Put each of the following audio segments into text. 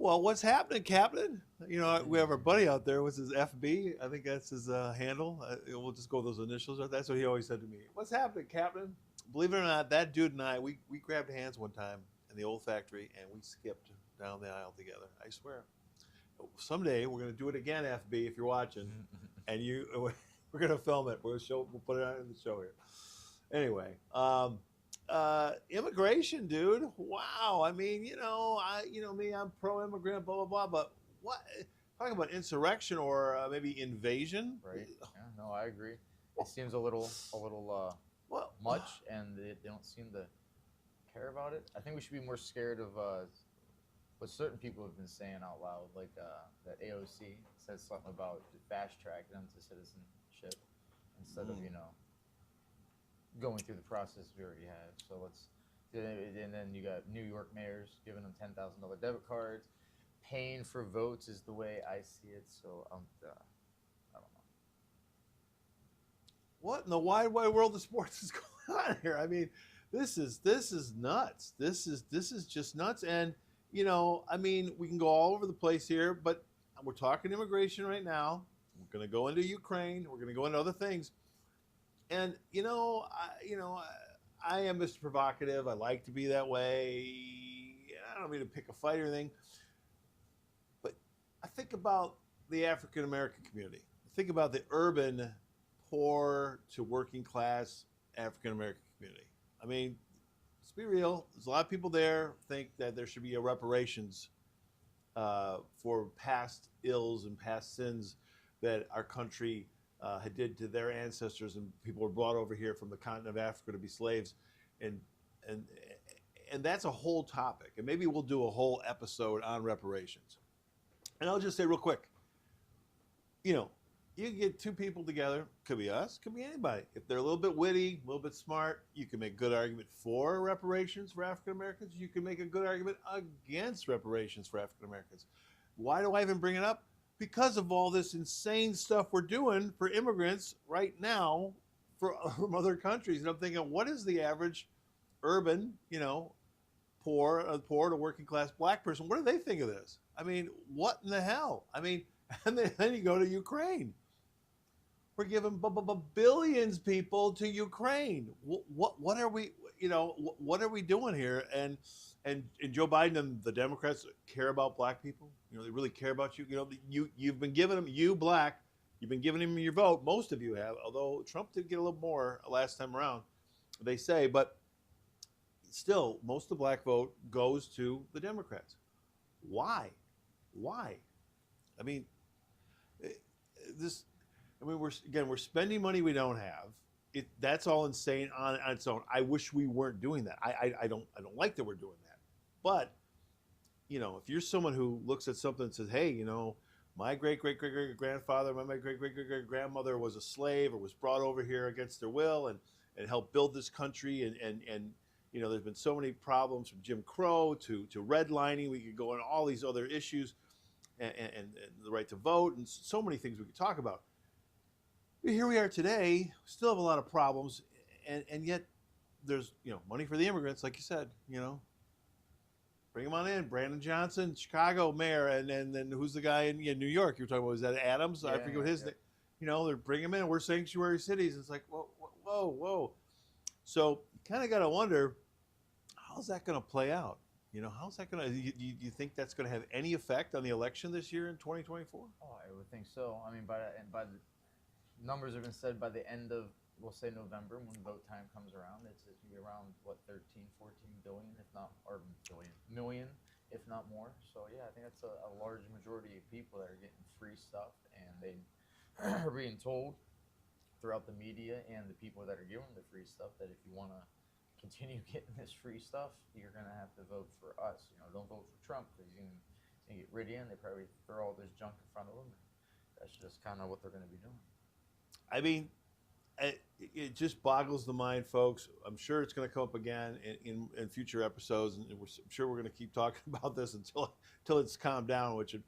Well, what's happening, Captain? We have our buddy out there. What's his FB? I think that's his handle. We'll just go with those initials. That's what he always said to me. What's happening, Captain? Believe it or not, that dude and I, we grabbed hands one time in the old factory and we skipped down the aisle together. I swear. Someday we're going to do it again, FB, if you're watching, and we're going to film it. We'll put it on in the show here. Anyway, immigration, dude. Wow. I mean, me, I'm pro-immigrant, blah blah blah. But what? Talking about insurrection or maybe invasion? Right. Yeah. No, I agree. It seems a little Well, much, and they don't seem to care about it. I think we should be more scared of what certain people have been saying out loud, like that AOC says something about fast tracking them to citizenship instead of going through the process we already have. So and then you got New York mayors giving them $10,000 debit cards. Paying for votes is the way I see it. So I don't know. what in the wide world of sports is going on here? I mean, this is nuts. This is just nuts. And I mean, we can go all over the place here, but we're talking immigration right now. We're going to go into Ukraine. We're going to go into other things. And I am Mr. Provocative. I like to be that way. I don't mean to pick a fight or anything, but I think about the African American community. I think about the urban, poor to working class African American community. I mean, let's be real. There's a lot of people there think that there should be a reparations for past ills and past sins that our country had did to their ancestors, and people were brought over here from the continent of Africa to be slaves, and that's a whole topic, and maybe we'll do a whole episode on reparations. And I'll just say real quick, you can get two people together, could be us, could be anybody. If they're a little bit witty, a little bit smart, you can make a good argument for reparations for African Americans. You can make a good argument against reparations for African Americans. Why do I even bring it up? Because of all this insane stuff we're doing for immigrants right now from other countries. And I'm thinking, what is the average urban, poor to working class black person? What do they think of this? I mean, what in the hell? I mean, and then you go to Ukraine. We're giving billions people to Ukraine. What are we, what are we doing here? And Joe Biden and the Democrats care about black people. They really care about you. You've been giving them, you've been giving them your vote. Most of you have, although Trump did get a little more last time around, they say. But still, most of the black vote goes to the Democrats. Why? I mean, we're spending money we don't have. That's all insane on its own. I wish we weren't doing that. I don't like that we're doing that. But if you're someone who looks at something and says, hey, my great grandfather, my great grandmother was a slave or was brought over here against their will and helped build this country, and there's been so many problems from Jim Crow to redlining. We could go on all these other issues and the right to vote and so many things we could talk about. But here we are today, still have a lot of problems, and yet there's money for the immigrants, like you said. Bring them on in. Brandon Johnson, Chicago mayor, and then who's the guy in New York? You were talking about, was that Adams? I forget what his name. They're bringing them in. We're sanctuary cities. It's like, whoa. So you kind of got to wonder, how's that going to play out? How's that going to? You think that's going to have any effect on the election this year in 2024? Oh, I would think so. I mean, by the numbers have been said by the end of, we'll say November, when vote time comes around, it's going to be around, 13, 14 billion, if not, or million, if not more. So, yeah, I think that's a large majority of people that are getting free stuff, and they are being told throughout the media and the people that are giving the free stuff that if you want to continue getting this free stuff, you're going to have to vote for us. Don't vote for Trump because he's going to get rid of you, and they probably throw all this junk in front of them. That's just kind of what they're going to be doing. I mean, it just boggles the mind, folks. I'm sure it's going to come up again in future episodes, and I'm sure we're going to keep talking about this until it's calmed down, which it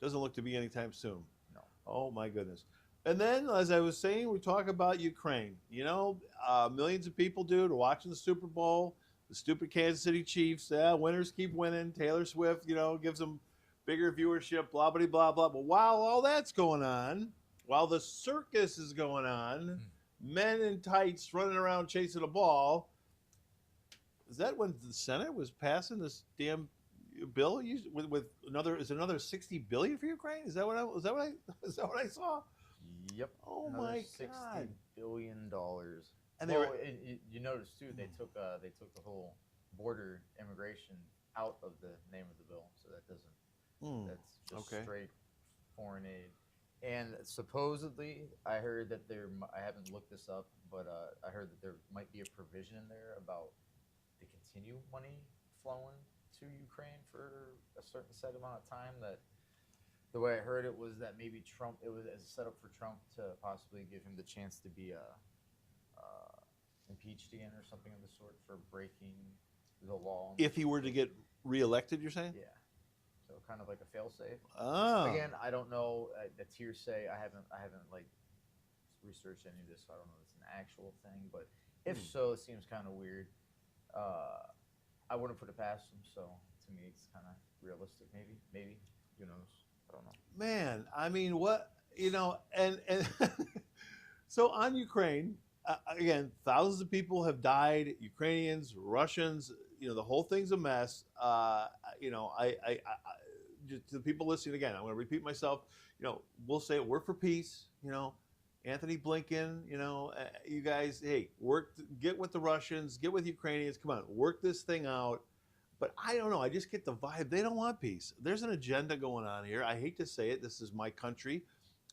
doesn't look to be anytime soon. No. Oh, my goodness. And then, as I was saying, we talk about Ukraine. Millions of people, dude, are watching the Super Bowl. The stupid Kansas City Chiefs, winners keep winning. Taylor Swift, gives them bigger viewership, blah, blah, blah, blah. But while all that's going on, while the circus is going on, men in tights running around chasing a ball, is that when the Senate was passing this damn bill with another $60 billion for Ukraine? Is that what I saw? Yep. Oh Another my $60 God. billion dollars. And Well, you notice too, they took the whole border immigration out of the name of the bill, so that doesn't. That's just okay. straight foreign aid. And supposedly, I heard that I haven't looked this up, but I heard that there might be a provision in there about to continue money flowing to Ukraine for a certain set amount of time. That the way I heard it was that maybe Trump, it was as a setup for Trump to possibly give him the chance to be impeached again or something of the sort for breaking the law. If he were to get reelected, you're saying? Yeah. So kind of like a failsafe. Oh. Again, I don't know. That's hearsay. I haven't like researched any of this, so I don't know if it's an actual thing. But if so, it seems kind of weird. I wouldn't put it past him. So to me, it's kind of realistic. Maybe. Who knows? I don't know. Man, I mean, what and so on Ukraine. Again, thousands of people have died. Ukrainians, Russians. The whole thing's a mess. I just to the people listening again, I'm going to repeat myself. We'll say we're for peace. Anthony Blinken. You guys, hey, get with the Russians, get with Ukrainians. Come on, work this thing out. But I don't know. I just get the vibe they don't want peace. There's an agenda going on here. I hate to say it. This is my country.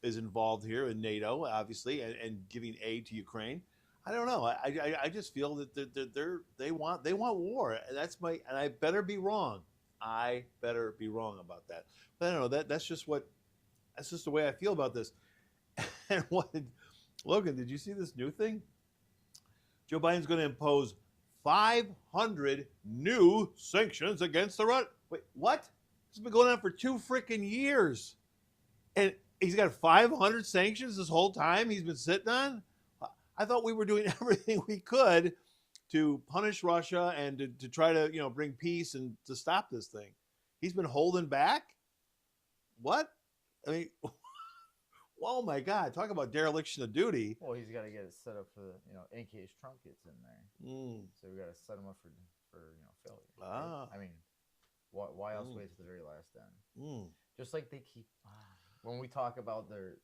Is involved here in NATO, obviously, and giving aid to Ukraine. I don't know. I just feel that they want war. And and I better be wrong. I better be wrong about that. But I don't know. That's just the way I feel about this. And Logan, did you see this new thing? Joe Biden's going to impose 500 new sanctions against the Russia. Wait, what? This has been going on for 2 freaking years, and he's got 500 sanctions this whole time he's been sitting on? I thought we were doing everything we could to punish Russia and to try to, bring peace and to stop this thing. He's been holding back? What? I mean, oh my God, talk about dereliction of duty. Well, he's got to get it set up for in case Trump gets in there. So we got to set him up for failure. Ah. Right? I mean, why else wait to the very last end? Just like they keep when we talk about who's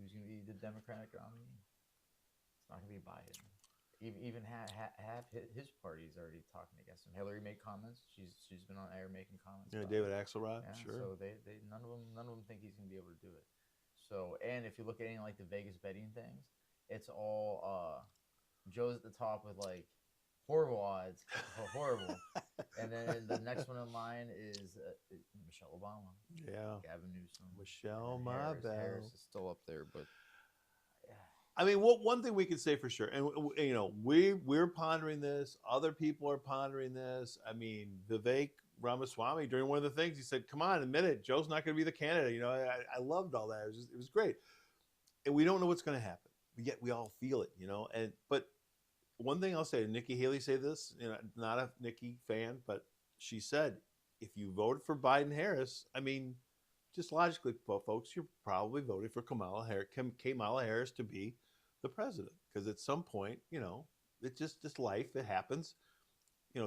going to be the Democratic nominee, it's not going to be Biden. Even half his party is already talking against him. Hillary made comments. She's been on air making comments. Yeah, David Axelrod. Yeah, sure. So they none of them think he's going to be able to do it. So, and if you look at any like the Vegas betting things, it's all Joe's at the top with like horrible odds, horrible. And then the next one in line is Michelle Obama. Yeah. Gavin Newsom. Michelle, Harris is still up there, but I mean, one thing we can say for sure, and we're pondering this. Other people are pondering this. I mean, Vivek Ramaswamy, during one of the things, he said, "Come on, admit it. Joe's not going to be the candidate." I loved all that. It was great, and we don't know what's going to happen. Yet we all feel it, but one thing I'll say, Nikki Haley said this. Not a Nikki fan, but she said, if you voted for Biden-Harris, I mean, just logically, folks, you're probably voting for Kamala Harris to be the president, because at some point, it's just life. It happens.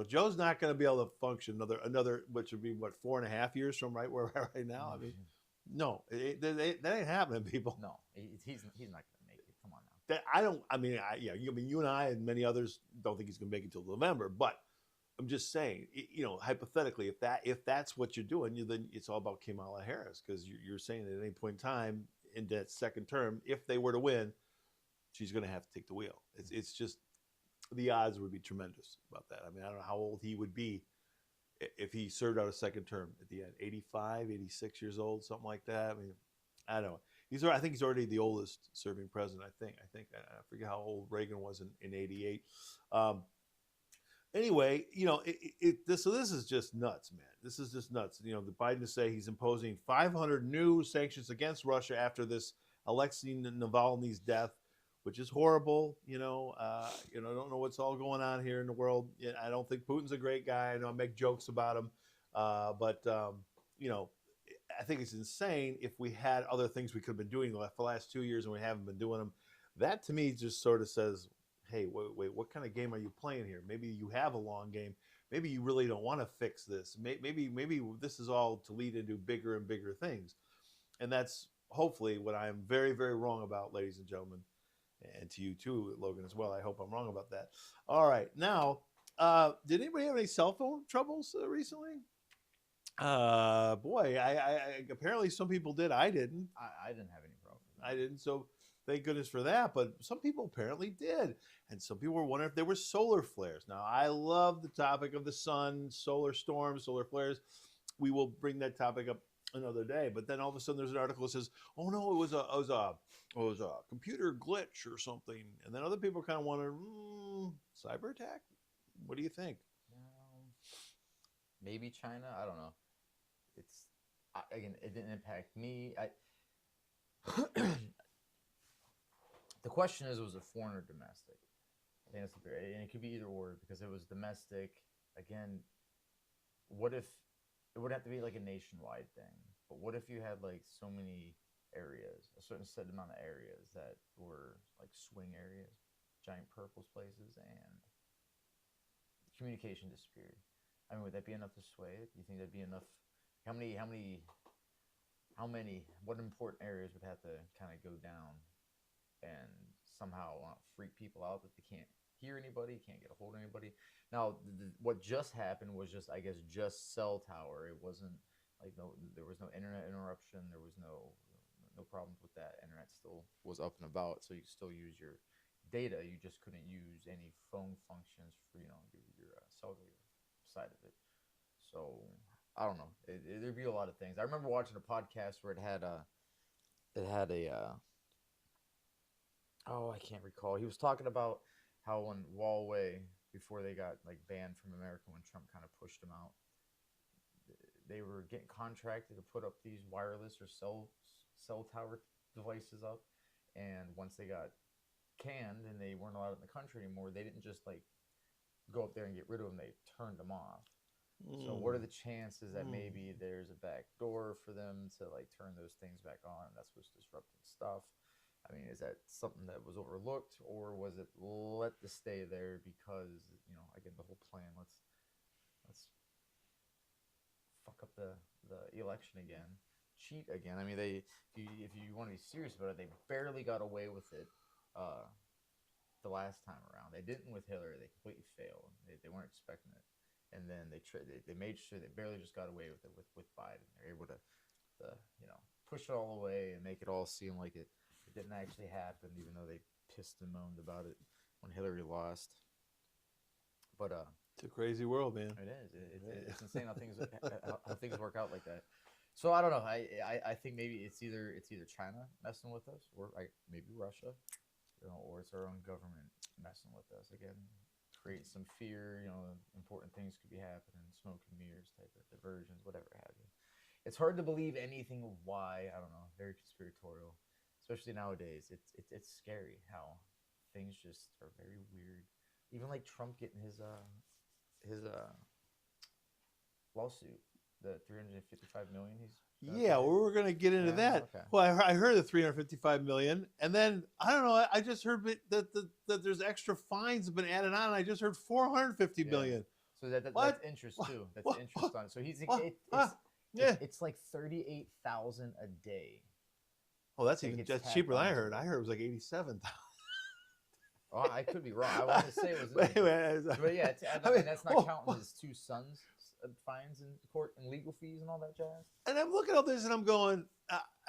Joe's not going to be able to function another, which would be 4.5 years from right where we're right now. I mean, no, that ain't happening, people. No, he's not going to make it. Come on now. You and I and many others don't think he's going to make it till November, but I'm just saying, hypothetically, if that's what you're doing, then it's all about Kamala Harris, because you're saying that at any point in time in that second term, if they were to win, she's going to have to take the wheel. It's just the odds would be tremendous about that. I mean, I don't know how old he would be if he served out a second term at the end, 85, 86 years old, something like that. I mean, I don't know. I think he's already the oldest serving president. I forget how old Reagan was in 88. Anyway, so this is just nuts, man. This is just nuts. The Biden to say he's imposing 500 new sanctions against Russia after this Alexei Navalny's death, which is horrible. I don't know what's all going on here in the world. I don't think Putin's a great guy. I know I make jokes about him. But you know, I think it's insane if we had other things we could have been doing for the last 2 years and we haven't been doing them. That to me just sort of says, hey, wait, what kind of game are you playing here? Maybe you have a long game. Maybe you really don't want to fix this. Maybe this is all to lead into bigger and bigger things. And that's hopefully what I am very, very wrong about, ladies and gentlemen, and to you too, Logan, as well. I hope I'm wrong about that. All right, now, did anybody have any cell phone troubles recently? Boy, I apparently some people did. I didn't. I didn't have any problem. I didn't. So thank goodness for that. But some people apparently did, and some people were wondering if there were solar flares. Now, I love the topic of the sun, solar storms, solar flares. We will bring that topic up another day. But then all of a sudden, there's an article that says, "Oh no, it was a computer glitch or something." And then other people kind of wonder, cyber attack. What do you think? Maybe China. I don't know. It's again, it didn't impact me. The question is, was it foreign or domestic? I think that's and it could be either or because it was domestic. Again, what if it would have to be like a nationwide thing? But what if you had like so many areas, a certain set amount of areas that were like swing areas, giant purples places, and communication disappeared? I mean, would that be enough to sway it? Do you think that'd be enough? How many? What important areas would have to kind of go down and somehow freak people out that they can't hear anybody, can't get a hold of anybody? Now, what just happened was just, I guess, just cell tower. It wasn't like there was no internet interruption. There was no problems with that. Internet still was up and about, so you could still use your data. You just couldn't use any phone functions for your cellular side of it. So I don't know. There'd be a lot of things. I remember watching a podcast where it had a I can't recall. He was talking about how when Huawei, before they got like banned from America when Trump kind of pushed them out, they were getting contracted to put up these wireless or cell tower devices up, and once they got canned and they weren't allowed in the country anymore, they didn't just like go up there and get rid of them. They turned them off. So what are the chances that maybe there's a back door for them to like turn those things back on? And that's what's disrupting stuff. I mean, is that something that was overlooked, or was it let to stay there because, again, the whole plan, let's fuck up the election again, cheat again. I mean, if you want to be serious about it, they barely got away with it the last time around. They didn't with Hillary. They completely failed. They weren't expecting it. And then they made sure they barely just got away with it with Biden. They're able to push it all away and make it all seem like it didn't actually happen, even though they pissed and moaned about it when Hillary lost. But it's a crazy world, man. It is. It's insane how things work out like that. So I don't know. I think maybe it's either China messing with us, or maybe Russia, or it's our own government messing with us again. Create some fear, important things could be happening, smoke and mirrors type of diversions, whatever have you. It's hard to believe anything of why, I don't know, very conspiratorial, especially nowadays. It's scary how things just are very weird. Even like Trump getting his lawsuit, the $355 million we're going to get into that. Okay. Well, I heard the $355 million, and then I don't know. I just heard that there's extra fines have been added on. And I just heard $450 million. So that's interest too. That's interest on it. So it's like $38,000 a day. Oh, that's cheaper than I heard. I heard it was like $87,000. Oh, I could be wrong. I want to say it was. But yeah, that's not counting his two sons' fines in court and legal fees and all that jazz. And I'm looking at this and I'm going,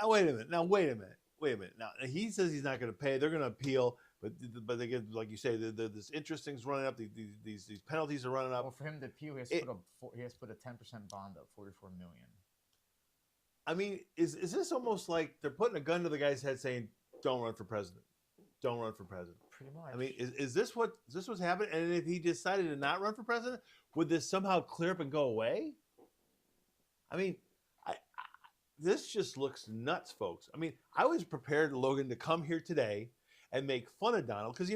wait a minute. Now he says he's not going to pay. They're going to appeal, but they get, like you say, this interest thing's running up. These penalties are running up. Well, for him to appeal, he has to put a 10% bond up, $44 million. I mean, is this almost like they're putting a gun to the guy's head saying, "Don't run for president. Don't run for president." Pretty much. I mean, is this what's happening? And if he decided to not run for president, would this somehow clear up and go away? I mean, this just looks nuts, folks. I mean, I was prepared, Logan, to come here today and make fun of Donald because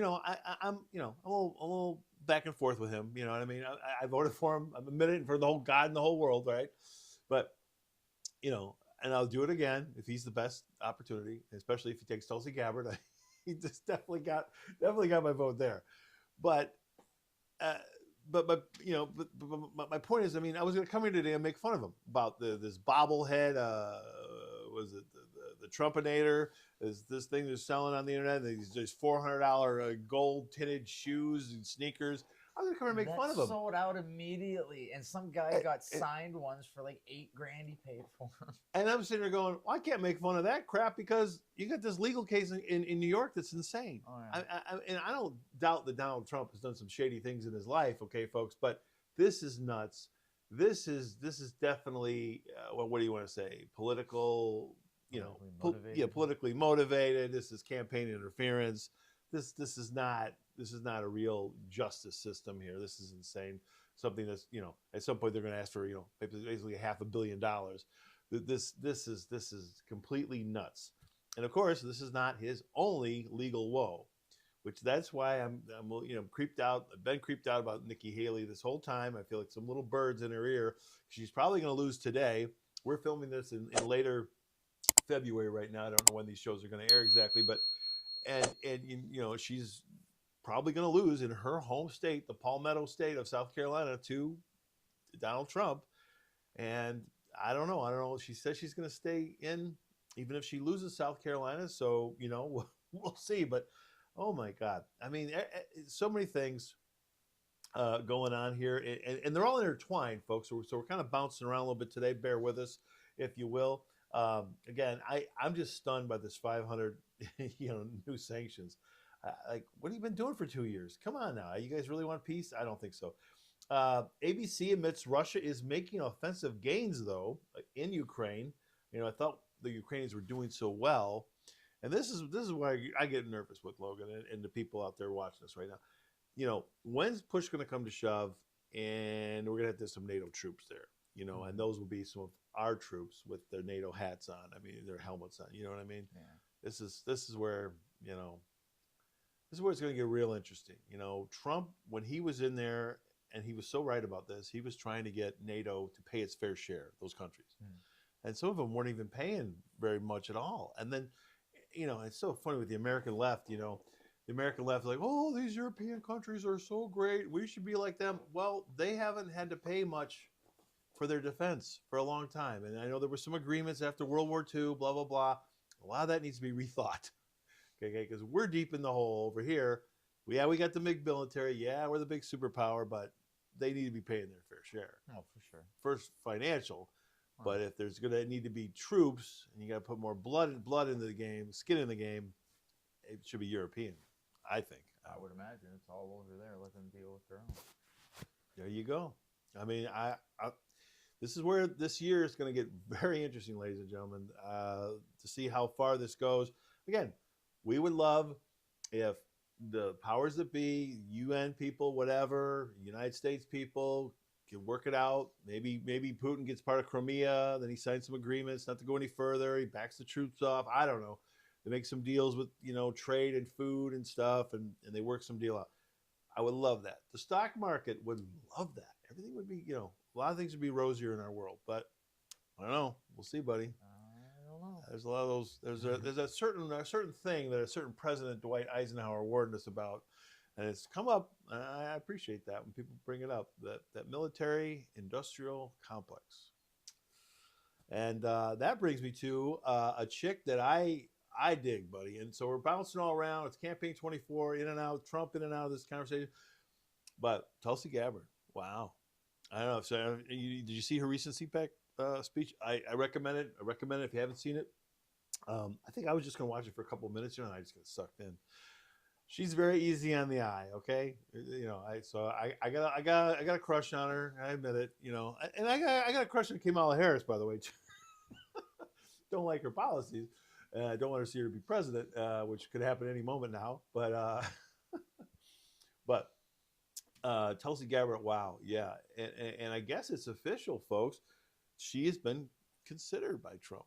I'm a little back and forth with him. You know what I mean? I voted for him. I'm admitting for the whole God in the whole world, right? But you know, and I'll do it again if he's the best opportunity, especially if he takes Tulsi Gabbard. He just definitely got my vote there. But uh, you know, but my point is, I mean, I was going to come here today and make fun of him about this bobblehead. Was it the Trumpinator? Is this thing they're selling on the internet? These $400 gold tinted shoes and sneakers. I was gonna come here and make fun of him. Sold out immediately, and some guy got signed ones for like $8,000 he paid for them. And I'm sitting there going, well, I can't make fun of that crap because you got this legal case in New York that's insane. Oh, yeah. And I don't doubt that Donald Trump has done some shady things in his life, okay, folks, but this is nuts. This is definitely what do you want to say? Political, you know, politically motivated. This is campaign interference. This is not a real justice system here. This is insane. Something that's, you know, at some point they're going to ask for, you know, basically $500 million. This is completely nuts. And of course, this is not his only legal woe, which that's why I'm you know, creeped out. I've been creeped out about Nikki Haley this whole time. I feel like some little birds in her ear. She's probably going to lose today. We're filming this in later February right now. I don't know when these shows are going to air exactly, but and you know, she's probably going to lose in her home state, the Palmetto state of South Carolina, to Donald Trump. And I don't know. She says she's going to stay in even if she loses South Carolina. So, you know, we'll see. But, oh, my God. I mean, so many things going on here. And they're all intertwined, folks. So we're kind of bouncing around a little bit today. Bear with us, if you will. Again, I'm just stunned by this 500, you know, new sanctions. Like, what have you been doing for 2 years? Come on now. You guys really want peace? I don't think so. ABC admits Russia is making offensive gains, though, in Ukraine. You know, I thought the Ukrainians were doing so well. And this is why I get nervous with Logan and the people out there watching this right now. You know, when's push going to come to shove? And we're going to have some NATO troops there, you know, and those will be some of our troops with their NATO hats on. I mean, their helmets on. You know what I mean? Yeah. This is where, you know, this is where it's going to get real interesting. You know, Trump, when he was in there, and he was so right about this, he was trying to get NATO to pay its fair share, those countries. And some of them weren't even paying very much at all. And then, you know, it's so funny with the American left, you know, the American left is like, oh, these European countries are so great. We should be like them. Well, they haven't had to pay much for their defense for a long time. And I know there were some agreements after World War II, blah, blah, blah. A lot of that needs to be rethought. Okay, because we're deep in the hole over here. Yeah, we got the big military. Yeah, we're the big superpower, but they need to be paying their fair share. Oh, for sure. First, financial, but if there's going to need to be troops, and you got to put more blood into the game, skin in the game, it should be European, I think. I would imagine it's all over there. Let them deal with their own. There you go. I mean, I this is where this year is going to get very interesting, ladies and gentlemen, to see how far this goes. Again, we would love if the powers that be, UN people, whatever, United States people can work it out. Maybe Putin gets part of Crimea, then he signs some agreements not to go any further. He backs the troops off. I don't know. They make some deals with, you know, trade and food and stuff, and they work some deal out. I would love that. The stock market would love that. Everything would be, you know, a lot of things would be rosier in our world. But I don't know. We'll see, buddy. There's a lot of those. There's a certain thing that a certain President Dwight Eisenhower warned us about, and it's come up. I appreciate that when people bring it up. That military industrial complex, and that brings me to a chick that I dig, buddy. And so we're bouncing all around. It's campaign 24, in and out, Trump in and out of this conversation. But Tulsi Gabbard, wow. I don't know. So did you see her recent CPAC speech? I recommend it. I recommend it if you haven't seen it. I think I was just gonna watch it for a couple of minutes, and I just got sucked in. She's very easy on the eye, okay. You know, I got a crush on her. I admit it. You know, and I got a crush on Kamala Harris, by the way. Don't like her policies. I don't want to see her be president, which could happen any moment now. But Tulsi Gabbard, wow, yeah, and I guess it's official, folks. She has been considered by Trump.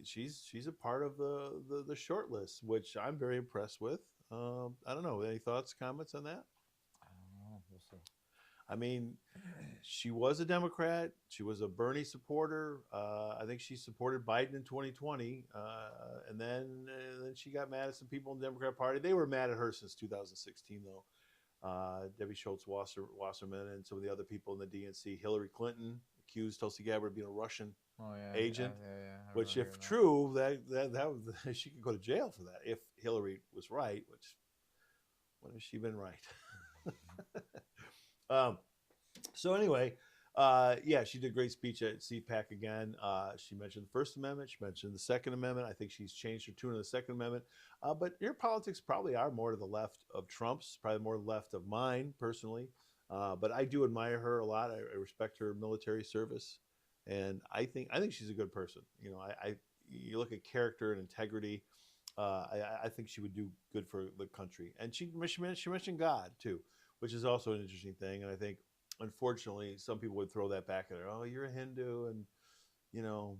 She's a part of the short list, which I'm very impressed with. I don't know. Any thoughts, comments on that? I don't know. We'll see I mean, she was a Democrat. She was a Bernie supporter. I think she supported Biden in 2020, and then she got mad at some people in the Democrat Party. They were mad at her since 2016, though. Debbie Schultz Wasserman and some of the other people in the DNC. Hillary Clinton accused Tulsi Gabbard of being a Russian agent, which, if true, that she could go to jail for that if Hillary was right. Which, when has she been right? So anyway, yeah, she did a great speech at CPAC again. She mentioned the First Amendment. She mentioned the Second Amendment. I think she's changed her tune on the Second Amendment. But your politics probably are more to the left of Trump's, probably more left of mine personally. But I do admire her a lot. I respect her military service, and I think she's a good person. You know, you look at character and integrity. I think she would do good for the country. And she mentioned God too, which is also an interesting thing. And I think, unfortunately, some people would throw that back at her. Oh, you're a Hindu, and you know,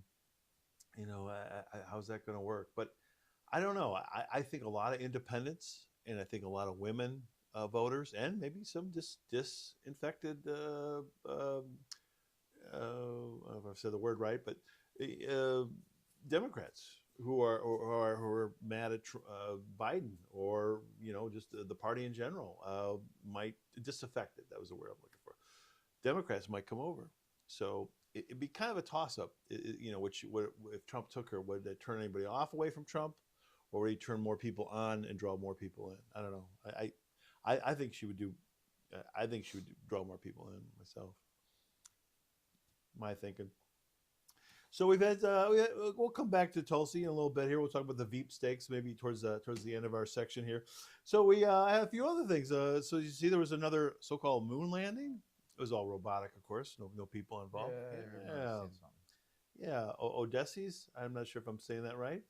how's that going to work? But I don't know. I think a lot of independents, and I think a lot of women voters, and maybe some disinfected. I don't know if I've said the word right, but Democrats who are mad at Biden, or just the party in general, might disaffected. That was the word I'm looking for. Democrats might come over, so it'd be kind of a toss-up. If Trump took her, would it turn anybody off away from Trump, or would he turn more people on and draw more people in? I don't know. I think she would do. I think she would draw more people in myself. My thinking. So we'll come back to Tulsi in a little bit here. We'll talk about the Veep stakes maybe towards the end of our section here. So we have a few other things. So you see, there was another so-called moon landing. It was all robotic, of course. No people involved. Yeah. Odysseus. I'm not sure if I'm saying that right.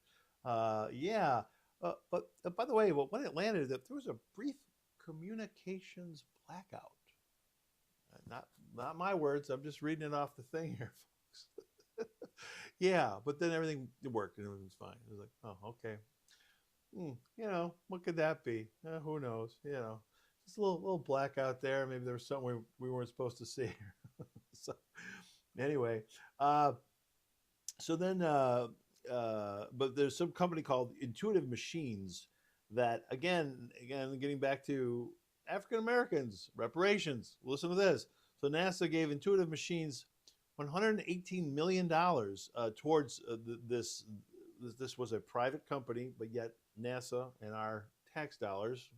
Yeah. But by the way, when it landed, there was a brief communications blackout. Not my words. I'm just reading it off the thing here, folks. Yeah, but then everything worked and everything was fine. It was like, oh, okay. What could that be? Who knows? Just a little blackout there. Maybe there was something we weren't supposed to see. So anyway, so then, but there's some company called Intuitive Machines that, again, getting back to African Americans, reparations. Listen to this. So NASA gave Intuitive Machines $118 million towards this. This was a private company, but yet NASA and our tax dollars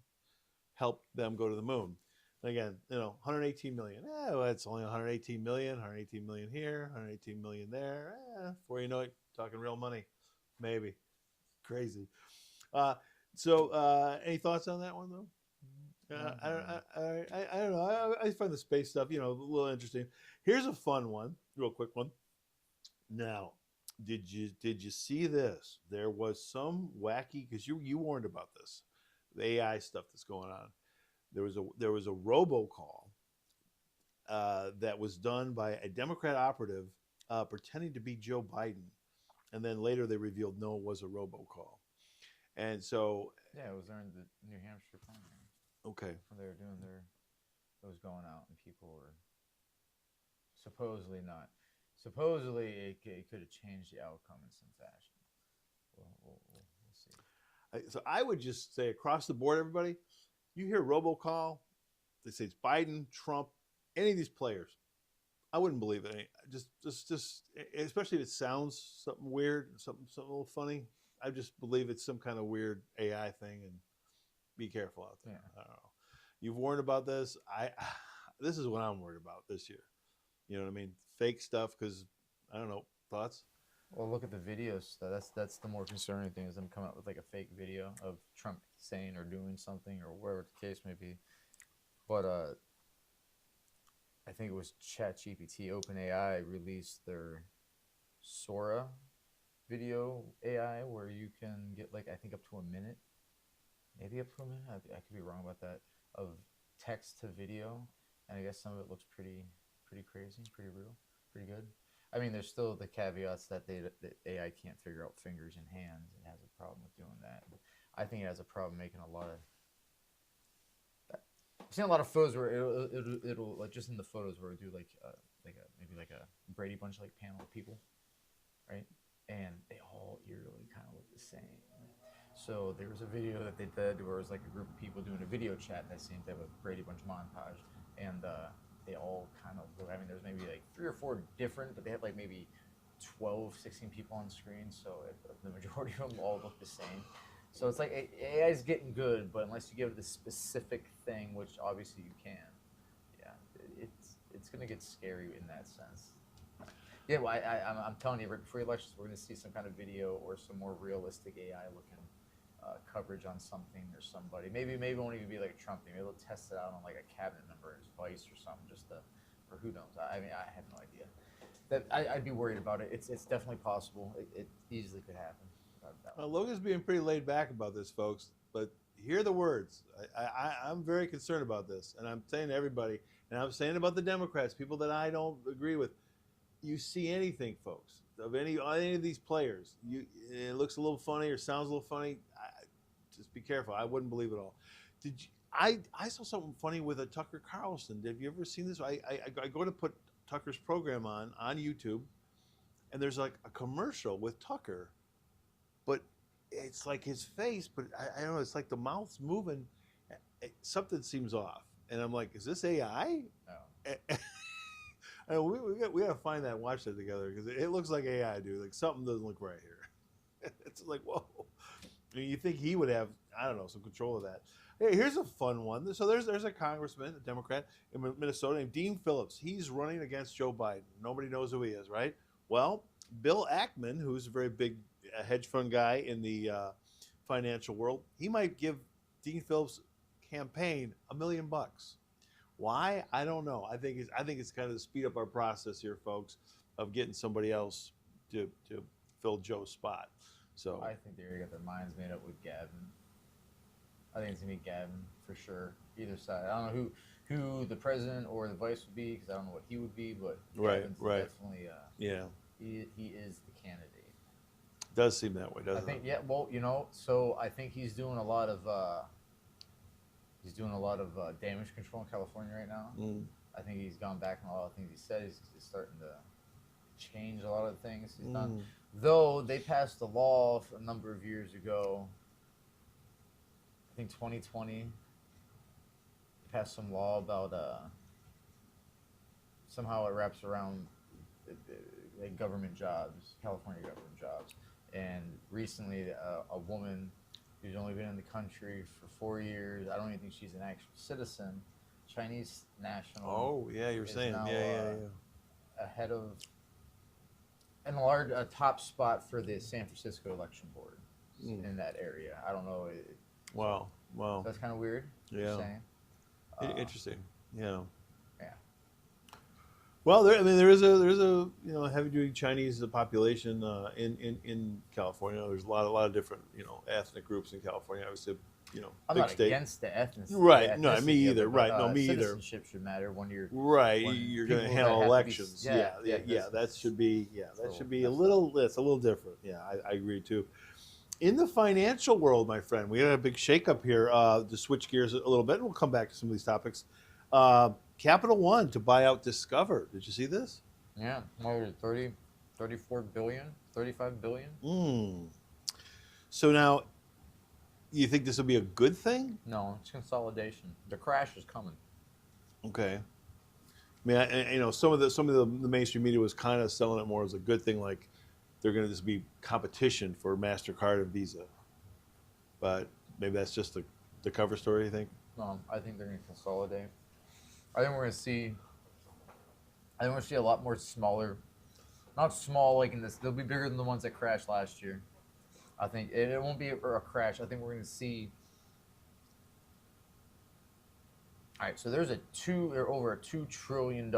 helped them go to the moon. And again, 118 million. Well, it's only 118 million. 118 million here. 118 million there. Before you know it, talking real money, maybe. Crazy. So, any thoughts on that one though? I don't know. I find the space stuff, a little interesting. Here's a fun one, real quick one. Now, did you see this? There was some wacky, because you warned about this, the AI stuff that's going on. There was a robocall that was done by a Democrat operative pretending to be Joe Biden, and then later they revealed no, it was a robocall. And so it was during the New Hampshire primary. Okay. They were doing it was going out, and people were supposedly not. Supposedly, it could have changed the outcome in some fashion. We'll see. So I would just say across the board, everybody, you hear robocall, they say it's Biden, Trump, any of these players. I wouldn't believe it. Just, especially if it sounds something weird, something a little funny. I just believe it's some kind of weird AI thing, and be careful out there. Yeah. I don't know. You've warned about this. This is what I'm worried about this year. You know what I mean? Fake stuff, because I don't know. Thoughts? Well, look at the videos. That's the more concerning thing, is them coming up with like a fake video of Trump saying or doing something, or whatever the case may be. But I think it was ChatGPT, OpenAI released their Sora video AI, where you can get I think up to a minute. Maybe up to a minute. I could be wrong about that. Of text to video, and I guess some of it looks pretty crazy, pretty real, pretty good. I mean, there's still the caveats that the AI can't figure out fingers and hands. It has a problem with doing that. I think it has a problem making a lot of I've seen a lot of photos where it'll like just in the photos where it do like maybe like a Brady Bunch like panel of people, right? And they all eerily kind of look the same. So there was a video that they did where it was like a group of people doing a video chat that seemed to have a Brady Bunch montage, and they all kind of look. I mean, there's maybe like 3 or 4 different, but they had like maybe 12, 16 people on screen, so the majority of them all look the same. So it's like AI is getting good, but unless you give the specific thing, which obviously you can, yeah, it's gonna get scary in that sense. Yeah, well, I'm telling you, right before elections, we're gonna see some kind of video or some more realistic AI looking coverage on something or somebody. Maybe it won't even be like a Trump thing. Maybe they'll test it out on like a cabinet member, his vice or something, or who knows. I mean, I have no idea. I'd be worried about it. It's definitely possible. It easily could happen. Logan's being pretty laid back about this, folks, but hear the words. I'm very concerned about this, and I'm saying to everybody, and I'm saying about the Democrats, people that I don't agree with. You see anything, folks, of any of these players, it looks a little funny or sounds a little funny. Just be careful. I wouldn't believe it all. Did you, I saw something funny with a Tucker Carlson. Have you ever seen this? I go to put Tucker's program on YouTube, and there's like a commercial with Tucker, but it's like his face, but I don't know. It's like the mouth's moving. Something seems off, and I'm like, is this AI? No. We got to find that and watch that together because it looks like AI, dude. Like something doesn't look right here. It's like, whoa. I mean, you think he would have, I don't know, some control of that. Hey, here's a fun one. So there's a congressman, a Democrat in Minnesota named Dean Phillips. He's running against Joe Biden. Nobody knows who he is, right? Well, Bill Ackman, who's a very big hedge fund guy in the financial world, he might give Dean Phillips' campaign $1 million. Why? I don't know. I think it's kind of to speed up our process here, folks, of getting somebody else to fill Joe's spot. So I think they're gonna get their minds made up with Gavin. I think it's gonna be Gavin for sure. Either side. I don't know who the president or the vice would be because I don't know what he would be, but Gavin's definitely yeah. He is the candidate. Does seem that way, doesn't it? I think well, so I think he's doing a lot of damage control in California right now. I think he's gone back on a lot of things he said. He's starting to change a lot of things he's done. Though they passed a law a number of years ago, I think 2020, passed some law about somehow it wraps around government jobs, California government jobs. And recently, a woman who's only been in the country for 4 years, I don't even think she's an actual citizen, Chinese national. Oh, yeah, you're saying. Now, yeah. Ahead of, and a top spot for the San Francisco election board in that area. I don't know. Wow. That's kind of weird. Yeah. Interesting. Yeah. Yeah. Well, there is a heavy duty Chinese population in California. There's a lot of different ethnic groups in California. Obviously, I'm big not state. Against the ethnicity. Right. No, me either. Right. No, me either. Citizenship should matter when you're right. You're going to handle elections. Yeah. That should be. Yeah, that should be a little. It's a little different. Yeah, I agree too. In the financial world, my friend, we had a big shakeup here. To switch gears a little bit, and we'll come back to some of these topics. Capital One to buy out Discover. Did you see this? Yeah, more than 34 billion, 35 billion. So now, you think this will be a good thing? No, it's consolidation. The crash is coming. Okay. I mean, some of the mainstream media was kind of selling it more as a good thing, like they're going to just be competition for MasterCard and Visa. But maybe that's just the cover story, you think? No, I think they're going to consolidate. I think we're going to see a lot more smaller, not small like in this. They'll be bigger than the ones that crashed last year. I think it won't be a crash. I think we're going to see. All right, so there's over a $2 trillion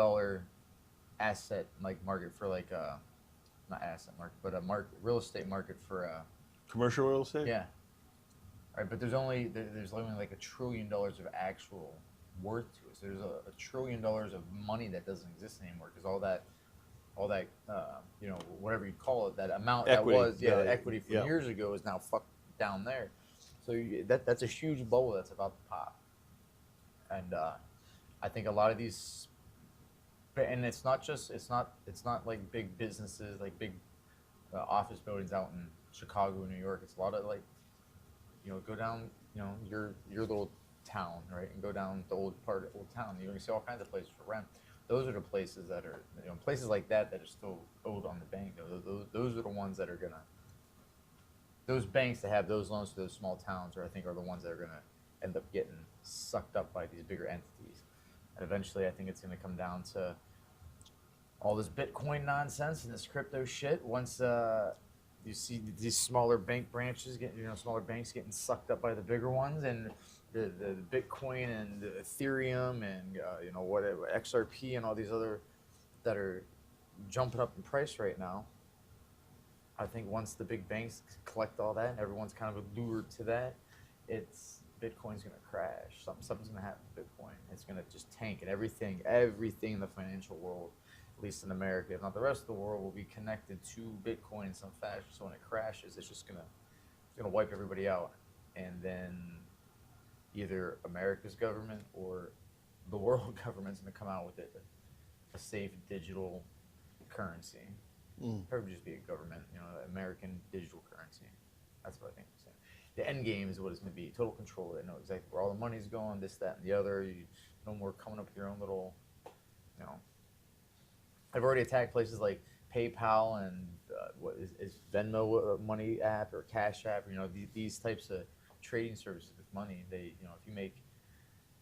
asset market for not asset market, but a real estate market for commercial real estate. Yeah. All right, but there's only like $1 trillion of actual worth to it. So there's a $1 trillion of money that doesn't exist anymore because all that whatever you call it, that amount equity. The equity from years ago is now fucked down there. So that's a huge bubble that's about to pop. and I think a lot of these, and it's not like big businesses, like big office buildings out in Chicago, New York. It's a lot of like, go down, your little town, right, and go down the old town. You're gonna see all kinds of places for rent. Those are the places that are, places like that are still owed on the bank. Those are the ones that are gonna, those banks that have those loans to those small towns, I think, are the ones that are gonna end up getting sucked up by these bigger entities. And eventually, I think it's gonna come down to all this Bitcoin nonsense and this crypto shit. Once you see these smaller bank branches smaller banks getting sucked up by the bigger ones, and the Bitcoin and the Ethereum and whatever XRP and all these other that are jumping up in price right now. I think once the big banks collect all that and everyone's kind of allured to that, Bitcoin's gonna crash. Something's gonna happen to Bitcoin. It's gonna just tank, and everything in the financial world, at least in America, if not the rest of the world, will be connected to Bitcoin in some fashion. So when it crashes, it's gonna wipe everybody out, and then either America's government or the world government's gonna come out with a safe digital currency. Probably just be a government, American digital currency. That's what I think. The end game is what it's going to be. Total control. They know exactly where all the money's going, this, that, and the other. No more coming up with your own little, I've already attacked places like PayPal and what is Venmo a money app or Cash App? These types of trading services with money. They, if you make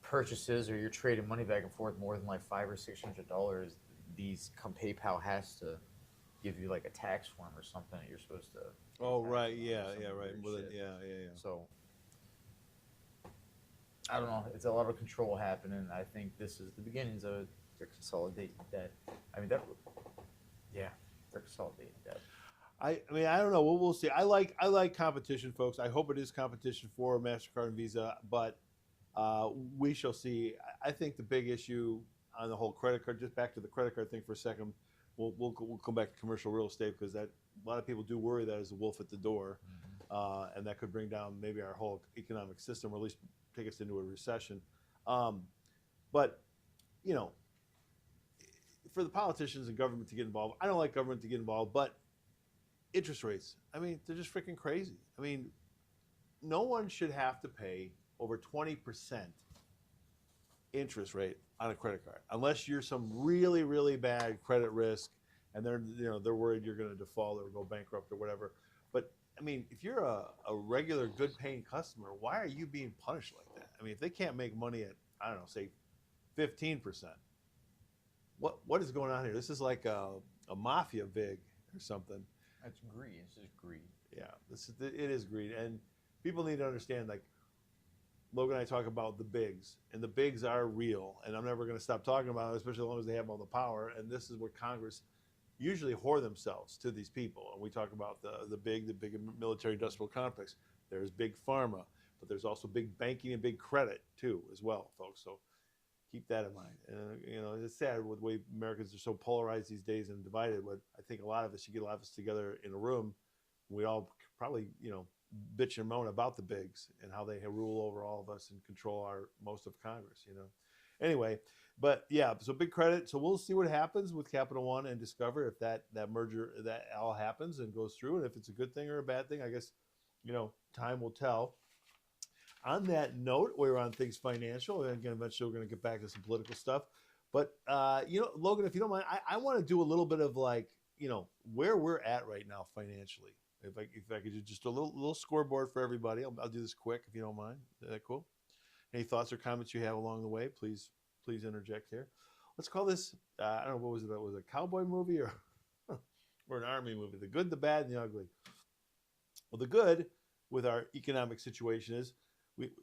purchases or you're trading money back and forth more than like $500 or $600, PayPal has to give you like a tax form or something that you're supposed to. Oh right, yeah, right. Well, yeah. So I don't know. It's a lot of control happening. I think this is the beginnings of their consolidating debt. They're consolidating debt. I don't know. We'll see. I like competition, folks. I hope it is competition for MasterCard and Visa, but we shall see. I think the big issue on the whole credit card, just back to the credit card thing for a second, we'll come back to commercial real estate, because that a lot of people do worry that is a wolf at the door, and that could bring down maybe our whole economic system, or at least take us into a recession. But for the politicians and government to get involved, I don't like government to get involved, but interest rates, they're just freaking crazy. No one should have to pay over 20% interest rate on a credit card, unless you're some really, really bad credit risk, and they're worried you're going to default or go bankrupt or whatever. But if you're a regular, good-paying customer, why are you being punished like that? If they can't make money at, I don't know, say 15%, what is going on here? This is like a mafia vig or something. That's greed. It's just greed. Yeah, it is greed, and people need to understand, like, Logan and I talk about the bigs, and the bigs are real, and I'm never going to stop talking about it, especially as long as they have all the power. And this is what Congress usually whore themselves to these people. And we talk about the big military-industrial complex. There's big pharma, but there's also big banking and big credit too, as well, folks. So keep that in mind. And it's sad with the way Americans are so polarized these days and divided. But I think a lot of us, you get a lot of us together in a room, we all probably bitch and moan about the bigs and how they rule over all of us and control most of Congress. Anyway, but yeah, so big credit. So we'll see what happens with Capital One and Discover, if that merger, that all happens and goes through, and if it's a good thing or a bad thing, I guess time will tell. On that note, we're on things financial, and again, eventually we're going to get back to some political stuff. But Logan, if you don't mind, I want to do a little bit of like where we're at right now financially. If I could do just a little scoreboard for everybody, I'll do this quick if you don't mind. Is that cool? Any thoughts or comments you have along the way, please interject here. Let's call this, I don't know, what was it? Was it a cowboy movie or an army movie? The good, the bad, and the ugly. Well, the good with our economic situation is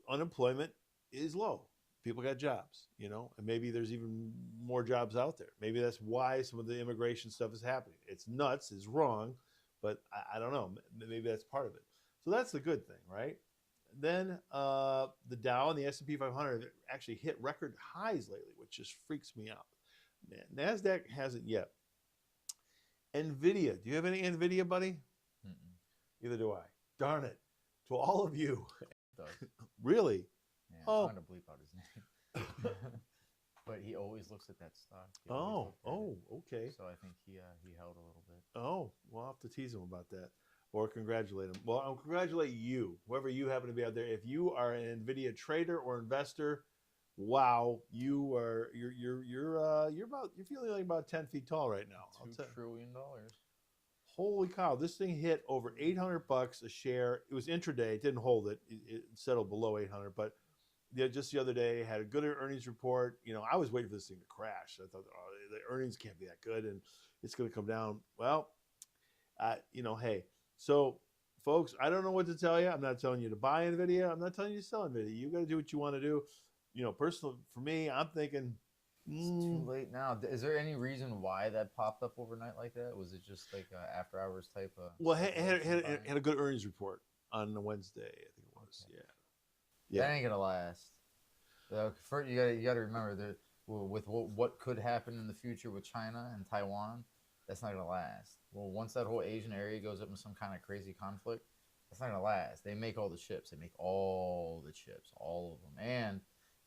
unemployment is low. People got jobs, and maybe there's even more jobs out there. Maybe that's why some of the immigration stuff is happening. It's nuts, it's wrong. But I don't know. Maybe that's part of it. So that's the good thing, right? Then the Dow and the S&P 500 actually hit record highs lately, which just freaks me out. NASDAQ hasn't yet. NVIDIA. Do you have any NVIDIA, buddy? Mm-mm. Either do I. Darn it. To all of you. It does. Really? Yeah, I'm going to bleep out his name. But he always looks at that stock. He always looked at it. Okay. So I think he held a little bit. Oh, we'll have to tease him about that or congratulate him. Well, I'll congratulate you, whoever you happen to be out there. If you are an NVIDIA trader or investor, wow, you're feeling like about 10 feet tall right now. $2 trillion. Holy cow! This thing hit over $800 a share. It was intraday. It didn't hold it. It settled below 800, but just the other day had a good earnings report. You know, I was waiting for this thing to crash. I thought, oh, the earnings can't be that good, and it's going to come down. Well, you know, hey. So, folks, I don't know what to tell you. I'm not telling you to buy NVIDIA. I'm not telling you to sell NVIDIA. You got to do what you want to do. You know, personally, for me, I'm thinking it's too late now. Is there any reason why that popped up overnight like that? Was it just like a after hours type of? Well, had a good earnings report on Wednesday. I think it was. Okay. Yeah. That ain't gonna last. First, you got to remember that with what could happen in the future with China and Taiwan, that's not gonna last. Well, once that whole Asian area goes up in some kind of crazy conflict, that's not gonna last. They make all the chips. They make all the chips, all of them, and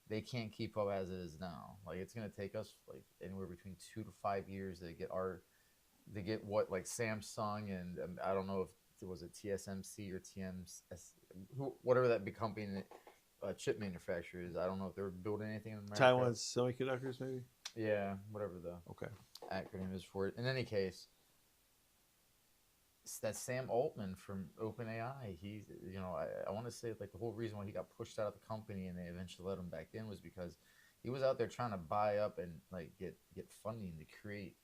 they can't keep up as it is now. Like it's gonna take us like anywhere between 2 to 5 years to get what like Samsung and I don't know if it was a TSMC or TMS, whatever that big company chip manufacturer is. I don't know if they're building anything in America. Taiwan Semiconductors, maybe. Yeah, whatever the acronym is for it. In any case, that Sam Altman from OpenAI, he's, you know, I want to say like the whole reason why he got pushed out of the company and they eventually let him back in was because he was out there trying to buy up and like get funding to create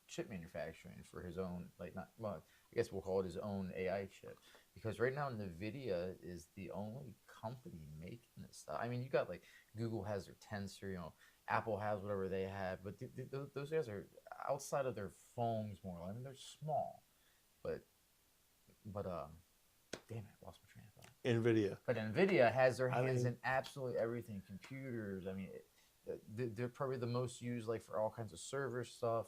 chip manufacturing for his own, like not, well, I guess we'll call it his own AI chip. Because right now NVIDIA is the only company making this stuff. I mean, you got like Google has their Tensor, you know, Apple has whatever they have, but those guys are outside of their phones more. I mean, they're small. But damn it, I lost my train of thought. NVIDIA. But NVIDIA has their hands in absolutely everything. Computers. I mean, they're probably the most used, like for all kinds of server stuff,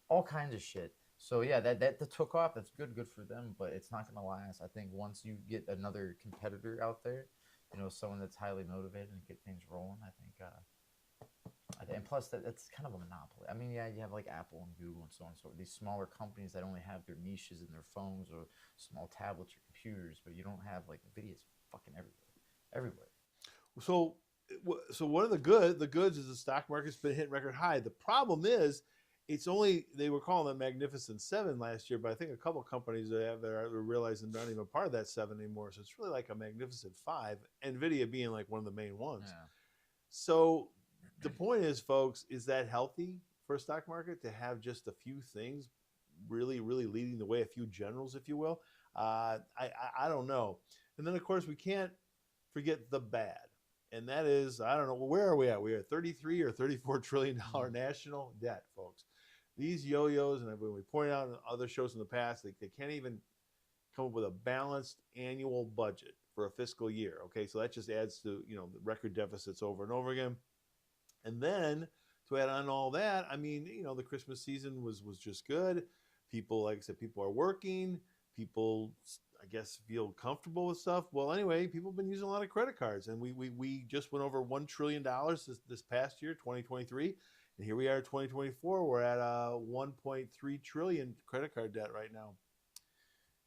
all kinds of shit. So yeah, that took off. That's good for them. But it's not gonna last. I think once you get another competitor out there, you know, someone that's highly motivated and get things rolling, I think. And plus, that's kind of a monopoly. I mean, yeah, you have like Apple and Google and so on and so forth. These smaller companies that only have their niches in their phones or small tablets or computers, but you don't have like NVIDIA's fucking everywhere. So one of the goods is the stock market's been hitting record high. The problem is, they were calling it Magnificent Seven last year, but I think a couple of companies are realizing they're not even part of that seven anymore. So it's really like a Magnificent Five. NVIDIA being like one of the main ones. Yeah. So the point is, folks, is that healthy for a stock market to have just a few things really, really leading the way, a few generals, if you will? I don't know. And then, of course, we can't forget the bad. And that is, I don't know, well, where are we at? We are at $33 or $34 trillion national debt, folks. These yo-yos, and when we pointed out in other shows in the past, they can't even come up with a balanced annual budget for a fiscal year. Okay, so that just adds to, you know, the record deficits over and over again. And then to add on all that, I mean, you know, the Christmas season was just good. People, like I said, people are working. People, I guess, feel comfortable with stuff. Well, anyway, people have been using a lot of credit cards. And we just went over $1 trillion this past year, 2023. And here we are, 2024. We're at 1.3 trillion credit card debt right now.